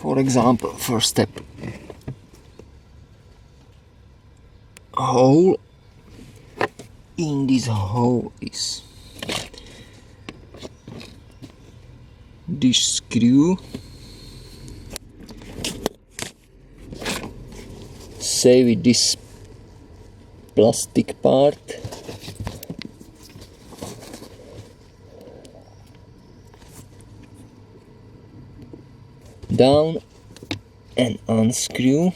For example, first step, hole. In this hole is this screw. Say with this plastic part. Down and unscrew.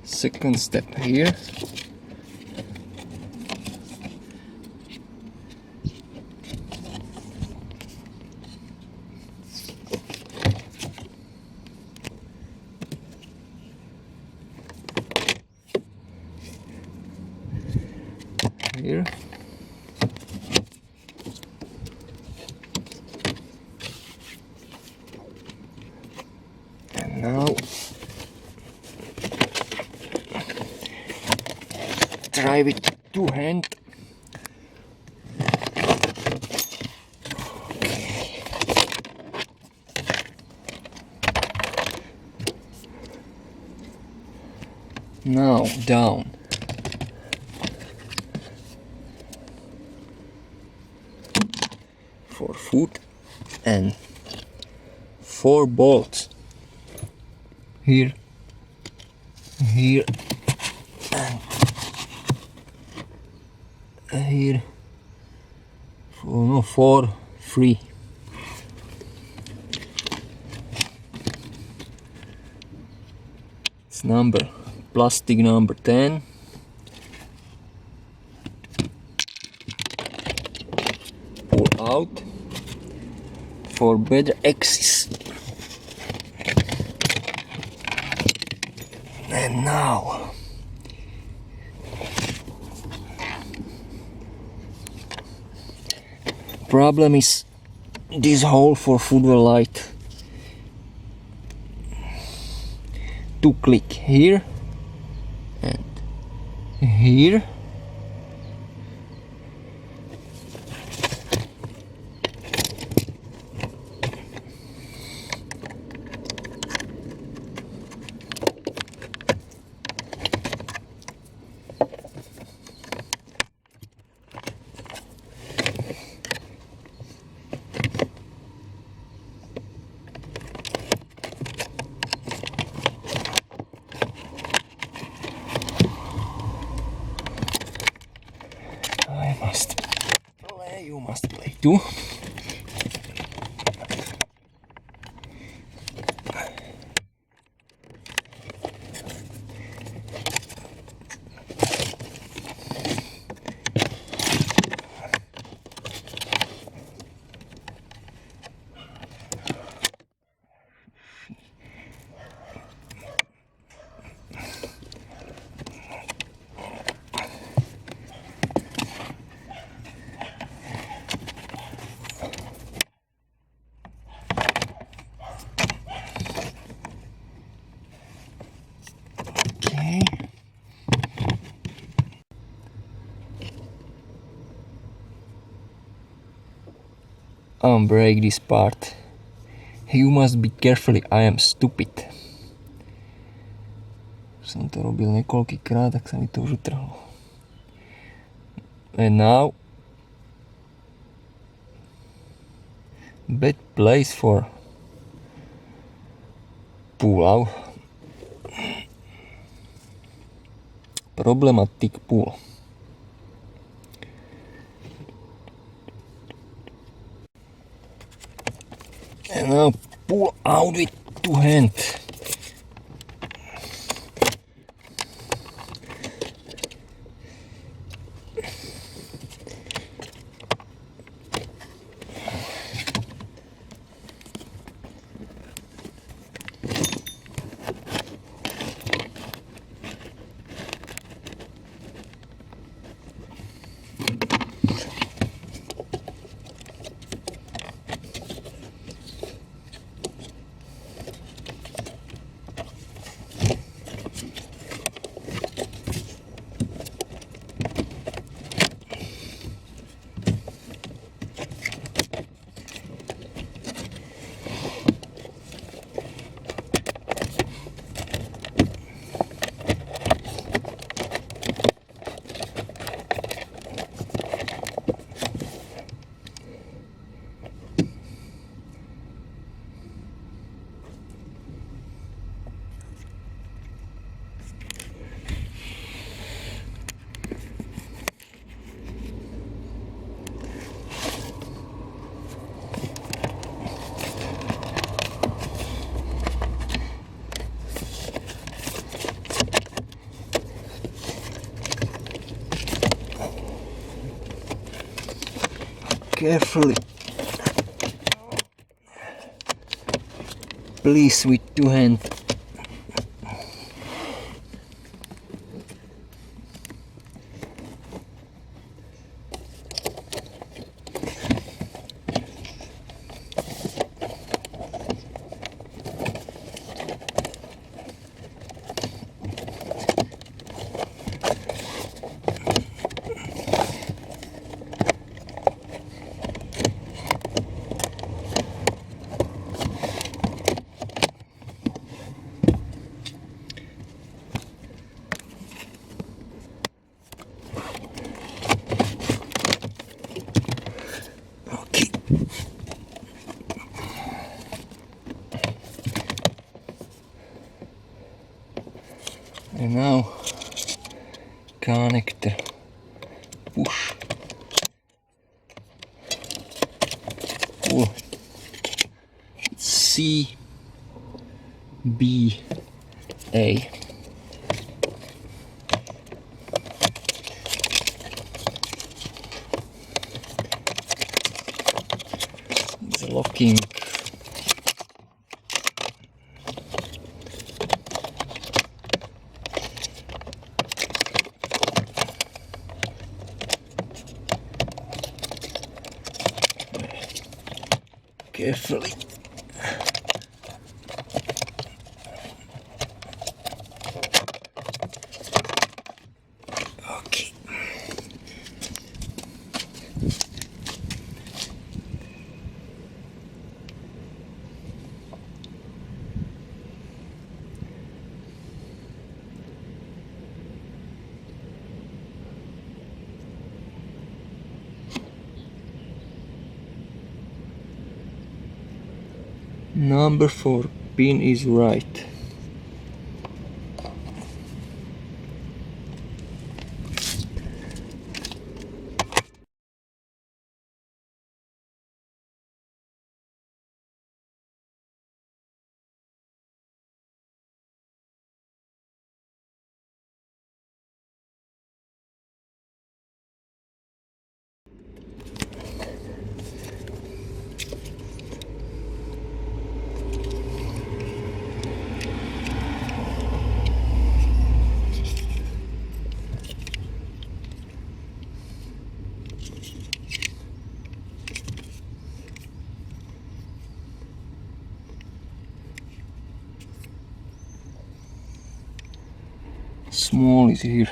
Second step here. Here. And now try with two hands. Okay. Now down. For foot and 4 bolts. Here, here, and here. 4, 3. It's plastic number 10. Pull out for better access. And now problem is this hole for footwear light. To click here and here. You must play too. Okay. Unbreak this part. You must be carefully, I am stupid. Som to robil niekoľkýkrát, tak sa mi to už utrhlo. And now bad place for pull out. Problematic pull. And now pull out with two hands. Carefully. Please, with 2 hands. Okay. And now connector push pull C B A. It's locking. Carefully. Okay. Number 4 pin is right. Small is here.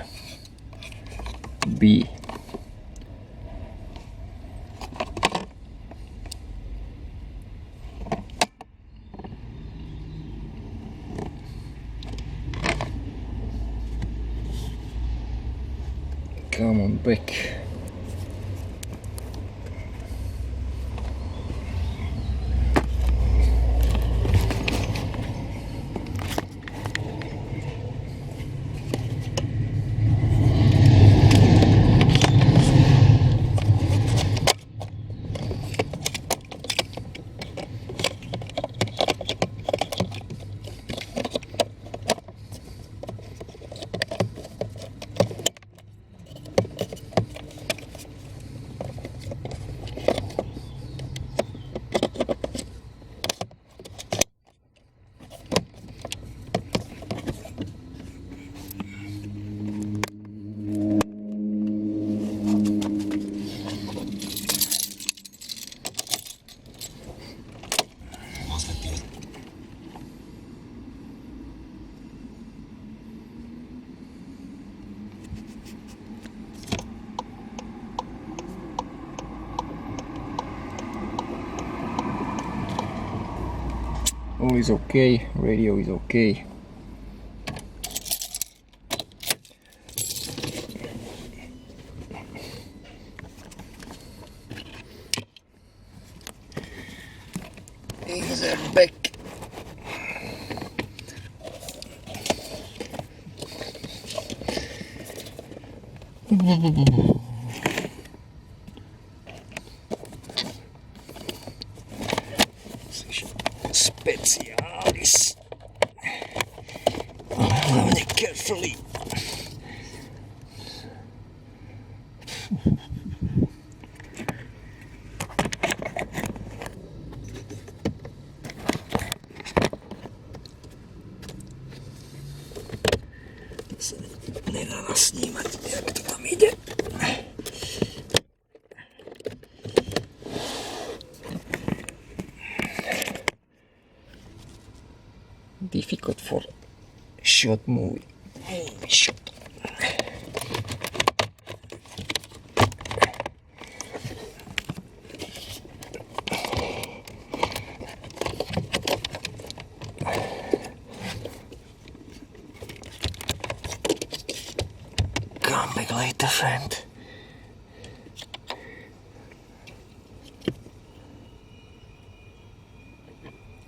B. Come on back. All is okay, radio is okay. Insert back. Specialis. Carefully. difficult for shot movie. Shot. Come back later, friend.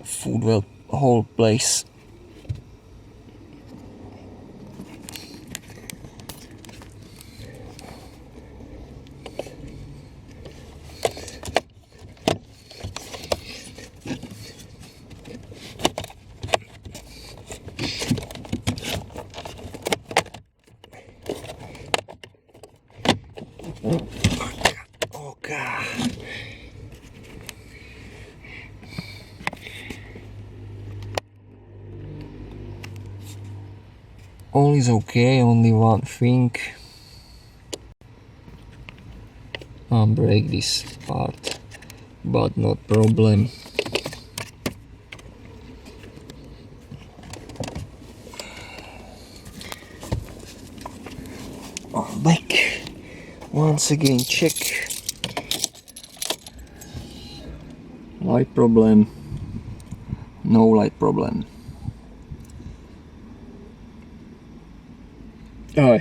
Food well, whole place. Oh God. All is okay, only one thing. Unbreak this part, but not problem. Back. Once again check. Light problem. No light problem. Oh.